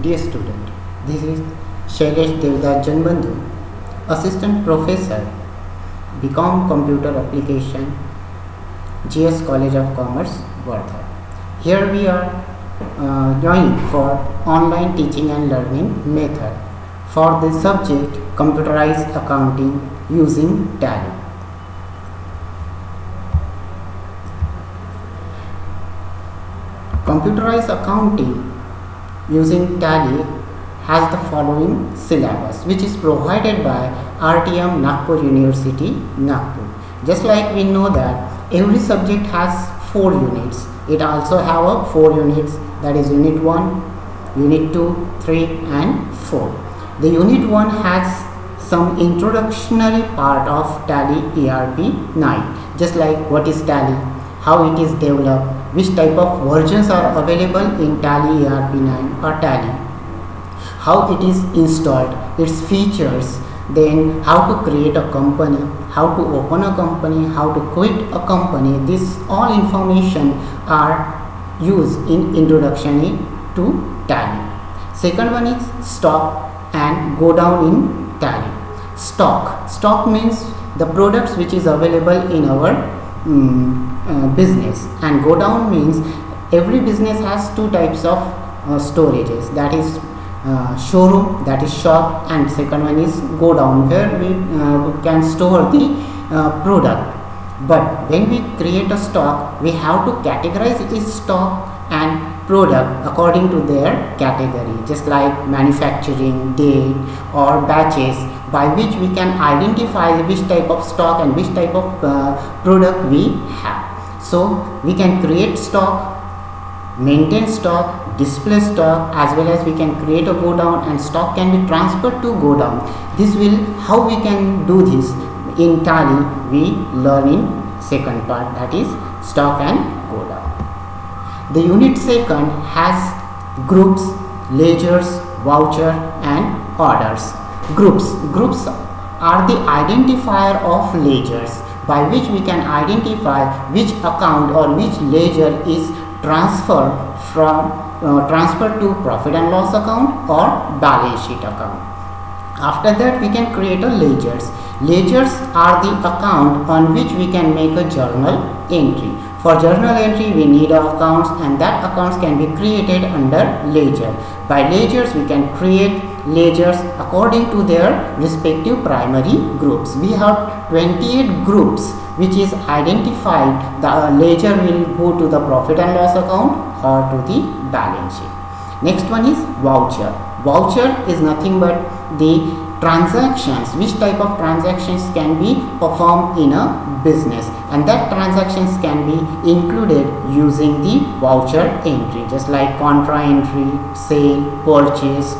Dear student, this is Shailesh Devdas Janbandhu, Assistant Professor, BCom Computer Application, GS College of Commerce, Wardha. Here we are joining for online teaching and learning method for the subject Computerized Accounting using Tally. Computerized accounting using Tally has the following syllabus, which is provided by RTM Nagpur University, Nagpur. Just like we know that every subject has 4 units, it also have a 4 units, that is unit 1, unit 2, 3 and 4. The unit 1 has some introductory part of Tally ERP 9, just like what is Tally, how it is developed, which type of versions are available in Tally ERP 9 or Tally, how it is installed, its features, then how to create a company, how to open a company, how to quit a company. This all information are used in introduction to Tally. Second one is stock and go down in Tally. Stock means the products which is available in our business, and go down means every business has 2 types of storages, that is showroom, that is shop, and second one is go down where we can store the product. But when we create a stock, we have to categorize its stock and product according to their category, just like manufacturing, date or batches, by which we can identify which type of stock and which type of product we have. So we can create stock, maintain stock, display stock, as well as we can create a go down, and stock can be transferred to go down. This will how we can do this in Tally we learn in second part, that is stock and go down. The unit second has groups, ledgers, voucher and orders. Groups are the identifier of ledgers, by which we can identify which account or which ledger is transferred to profit and loss account or balance sheet account. After that we can create a ledgers. Ledgers are the account on which we can make a journal entry. For journal entry we need accounts, and that accounts can be created under ledger. By ledgers we can create ledgers according to their respective primary groups. We have 28 groups which is identified. The ledger will go to the profit and loss account or to the balance sheet. Next one is voucher. Voucher is nothing but the transactions, which type of transactions can be performed in a business, and that transactions can be included using the voucher entry, just like contra entry, sale, purchase,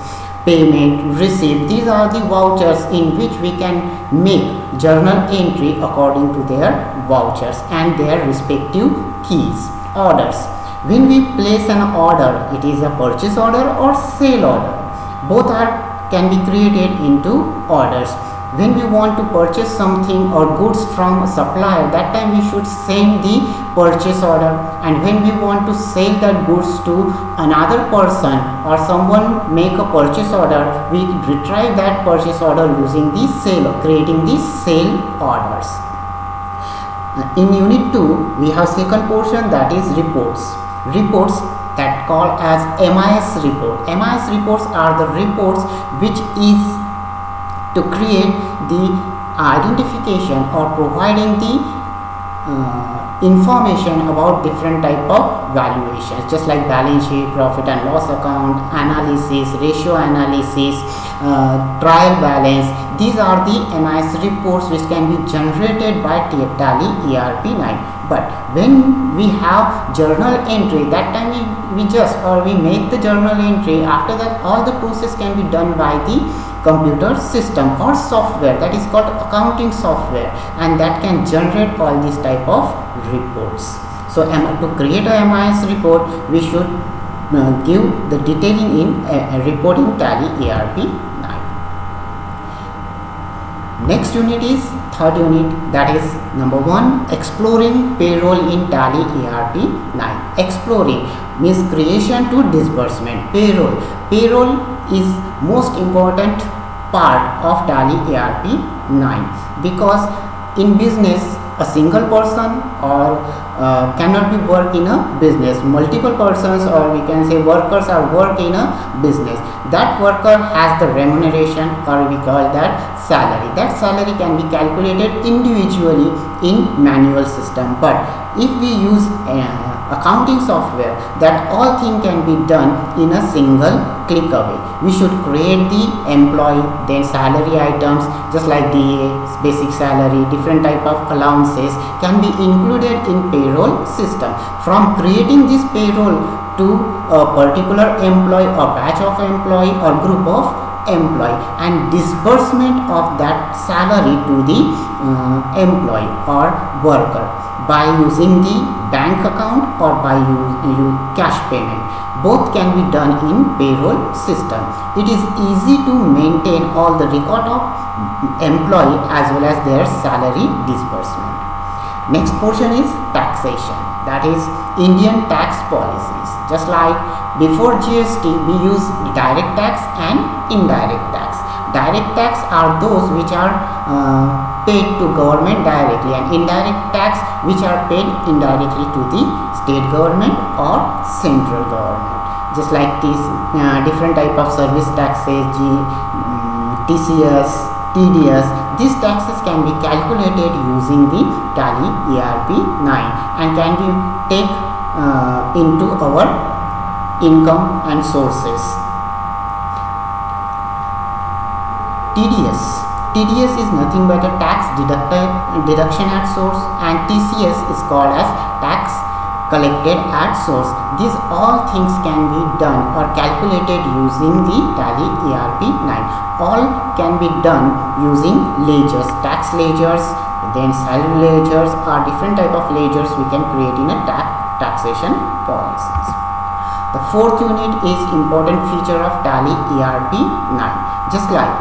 payment, receipt. These are the vouchers in which we can make journal entry according to their vouchers and their respective keys. Orders. When we place an order, it is a purchase order or sale order. Both can be created into orders. When we want to purchase something or goods from a supplier, that time we should send the purchase order, and when we want to sell that goods to another person or someone make a purchase order, we retrieve that purchase order using the sale, creating the sale orders. In unit 2 we have second portion, that is reports that called as MIS report. MIS reports are the reports which is to create the identification or providing the information about different type of valuations, just like balance sheet, profit and loss account, analysis, ratio analysis, trial balance. These are the MIS reports which can be generated by Tally ERP 9. But when we have journal entry, that time we make the journal entry. After that all the process can be done by the computer system or software, that is called accounting software, and that can generate all these type of reports. So to create a MIS report we should give the detailing in a report in Tally ERP 9. Next unit is third unit, that is number 1, exploring payroll in Tally ERP 9. Exploring, means creation to disbursement. Payroll is most important part of Tally ARP 9, because in business a single person or cannot be work in a business. Multiple persons, or we can say workers, are work in a business. That worker has the remuneration, or we call that salary. That salary can be calculated individually in manual system, but if we use accounting software, that all thing can be done in a single click away. We should create the employee, then salary items just like DA, basic salary, different type of allowances can be included in payroll system. From creating this payroll to a particular employee or batch of employee or group of employee, and disbursement of that salary to the employee or worker by using the bank account or by use cash payment. Both can be done in payroll system. It is easy to maintain all the record of employee as well as their salary disbursement. Next portion is taxation, that is Indian tax policies. Just like before GST, we use direct tax and indirect tax. Direct tax are those which are paid to government directly, and indirect tax which are paid indirectly to the state government or central government. Just like this different type of service taxes, TCS, TDS, these taxes can be calculated using the Tally ARP 9 and can be take into our income and sources. TDS is nothing but a tax deduction at source, and TCS is called as tax collected at source. These all things can be done or calculated using the Tally ARP 9. All can be done using ledgers, tax ledgers, then salary ledgers, or different type of ledgers we can create in a taxation policies. The fourth unit is important feature of Tally ARP 9. Just like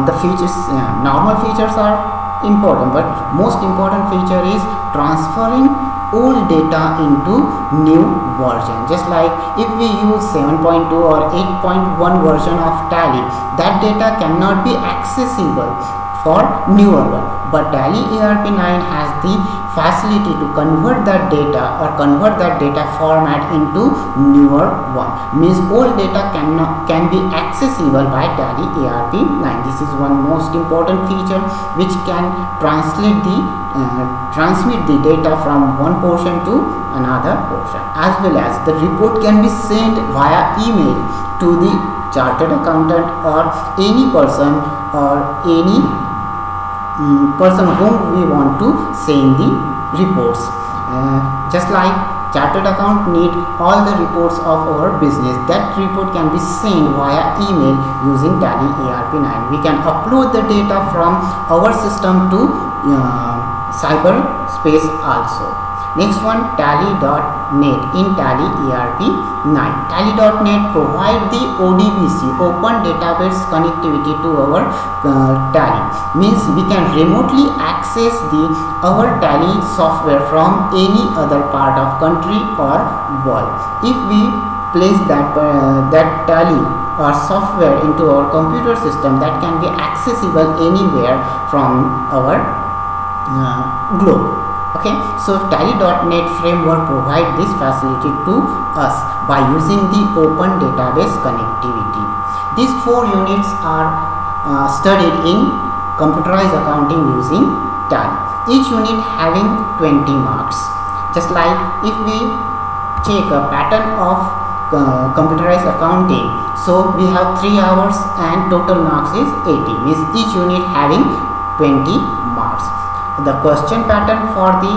the features, normal features are important, but most important feature is transferring old data into new version. Just like if we use 7.2 or 8.1 version of Tally, that data cannot be accessible for newer one, but Tally ARP 9 has the facility to convert that data or convert that data format into newer one. Means old data can be accessible by Tally ARP 9. This is one most important feature which can transmit the data from one portion to another portion, as well as the report can be sent via email to the chartered accountant or any person or any person whom we want to send the reports. Just like chartered account need all the reports of our business, that report can be sent via email using Tally ARP 9. We can upload the data from our system to cyberspace also. Next one, Tally.net in Tally ARP 9. Tally.net provide the ODBC, Open Database Connectivity to our Tally. Means we can remotely access our Tally software from any other part of country or world. If we place that Tally or software into our computer system, that can be accessible anywhere from our globe. Okay, so Tally.net framework provide this facility to us by using the open database connectivity. These 4 units are studied in computerized accounting using Tally. Each unit having 20 marks. Just like if we check a pattern of computerized accounting, so we have 3 hours and total marks is 80. Means each unit having 20 marks. The question pattern for the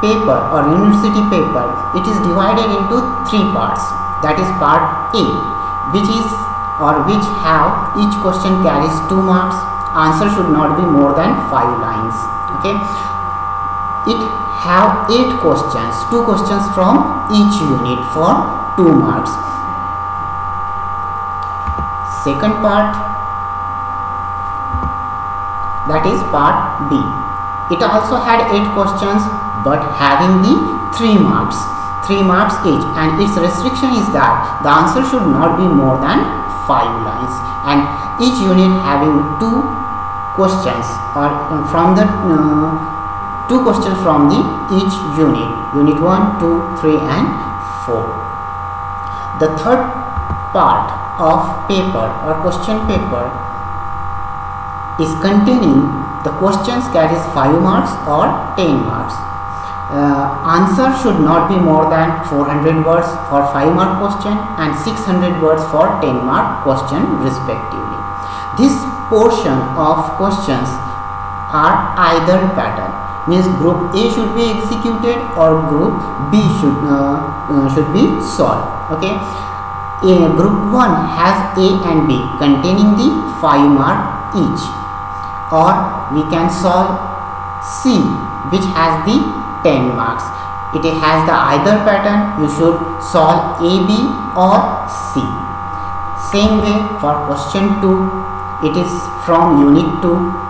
paper or university paper, it is divided into 3 parts. That is part A, which have each question carries 2 marks. Answer should not be more than 5 lines. Okay, it have 8 questions, 2 questions from each unit for 2 marks. Second part, that is part B. It also had 8 questions but having the 3 marks. 3 marks each, and its restriction is that the answer should not be more than 5 lines, and each unit having 2 questions or from the 2 questions from the each unit 1, 2, 3 and 4. The third part of paper or question paper is containing the questions carries 5 marks or 10 marks. Answer should not be more than 400 words for 5 mark question and 600 words for 10 mark question respectively. This portion of questions are either pattern, means group A should be executed or group B should be solved. Okay, group 1 has A and B containing the 5 mark each, or we can solve C which has the 10 marks. It has the either pattern, you should solve A, B or C. Same way for question 2, it is from unit 2.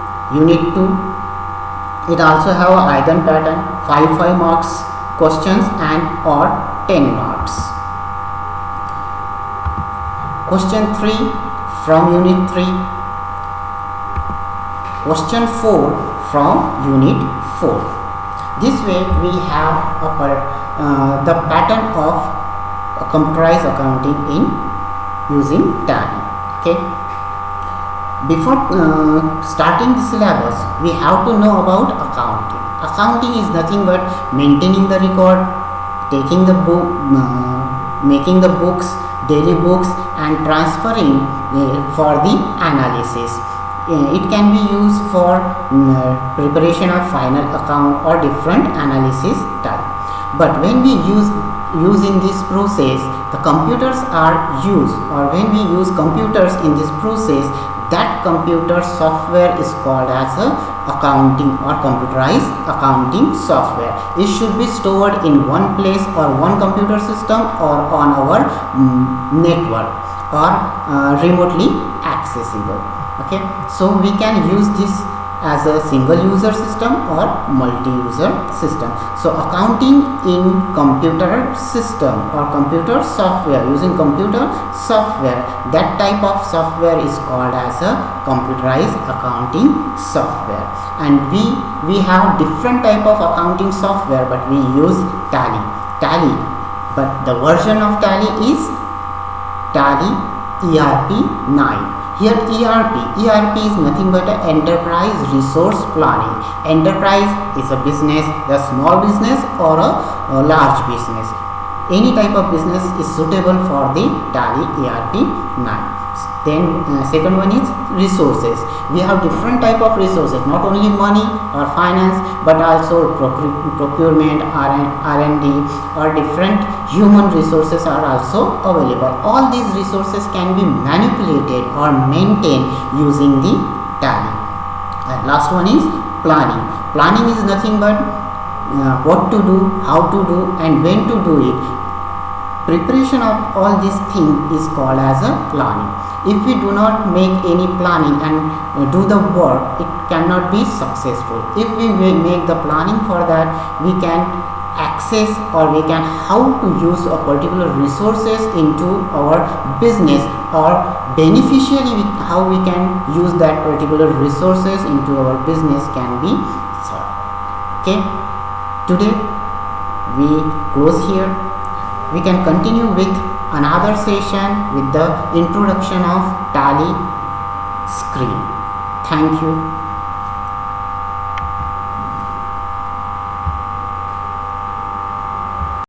It also have either pattern, 5 marks questions and or 10 marks. Question 3 from unit 3. Question 4 from unit 4. This way we have the pattern of computerized accounting in using Tally. Okay. Before starting the syllabus, we have to know about accounting. Accounting is nothing but maintaining the record, taking the book, making the books, daily books, and transferring for the analysis. It can be used for preparation of final account or different analysis type. But when we using this process, the computers are used, or when we use computers in this process, that computer software is called as a accounting or computerized accounting software. It should be stored in one place or one computer system or on our network or remotely accessible. Okay, so we can use this as a single user system or multi-user system. So accounting in computer system or computer software, using computer software, that type of software is called as a computerized accounting software. And we have different type of accounting software, but we use Tally, but the version of Tally is Tally ERP 9. Here ERP is nothing but an enterprise resource planning. Enterprise is a business, a small business or a large business. Any type of business is suitable for the Tally ERP 9. Then second one is resources. We have different type of resources, not only money or finance, but also procurement, R&D, or different human resources are also available. All these resources can be manipulated or maintained using the Tally. And last one is planning. Planning is nothing but what to do, how to do, and when to do it. Preparation of all these things is called as a planning. If we do not make any planning and do the work, it cannot be successful. If we make the planning for that, we can access or we can how to use a particular resources into our business, or beneficially how we can use that particular resources into our business can be solved. Okay, today we close here. We can continue with another session with the introduction of Tally screen. Thank you.